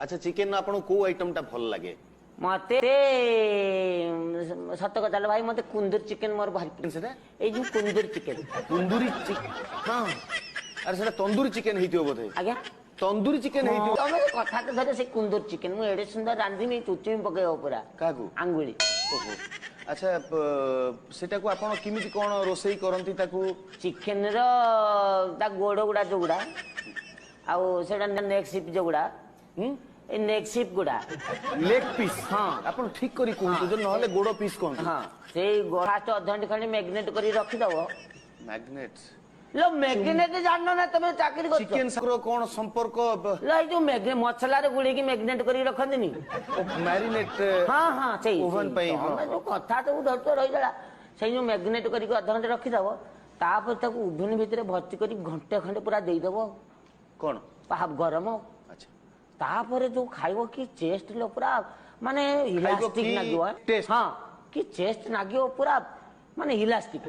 अच्छा चिकेन आपन को आइटम टा भल लगे मते सत कथा भाई मते कुंदूर चिकेन मोर भारी सेटा ए जो कुंदूर चिकेन तंदूरी चिकेन हां अरे सेटा तंदूरी चिकेन हेतियो बोधे आज्ञा तंदूरी चिकेन हेतियो तमे कथा तो धरे से कुंदूर चिकेन मु एडे सुंदर रांधी में चुचुमी पकेओ पूरा कागु आंगुली ओहो अच्छा सेटा को आपन किमिति कोन रोसई करंती ताकू चिकेन रो ता गोड़ गुडा जोगुडा आ सेटा नेक सिप जोगुडा ए नेक सिप गुडा लेग पीस हाँ आपन ठीक करी कोन जो नहले गोड़ पीस कोन हाँ से फास्ट अधघंटे खंडे मैग्नेट करी रखी दबो मैग्नेट्स लो मैग्नेट जाननो ना तमे चाकरी करछो चिकेन सरो कोन संपर्क लो ए जो मैग्नेट मसला रे गुडी की मैग्नेट करी रखंदिनी मैरिनेट हां हां सही ओवन पे हां जो कथा तो धरतो रहि जाला से जो मैग्नेट करी के अधघंटे रखी दबो तापर ताकू ओवन भीतर भर्ती करी घंटे खंडे पूरा देई दबो कोन पाप गरम अच्छा तापर जो खाइबो की चेस्ट लो पूरा माने इलास्टिक नागियो टेस्ट हां की चेस्ट नागियो पूरा माने इलास्टिक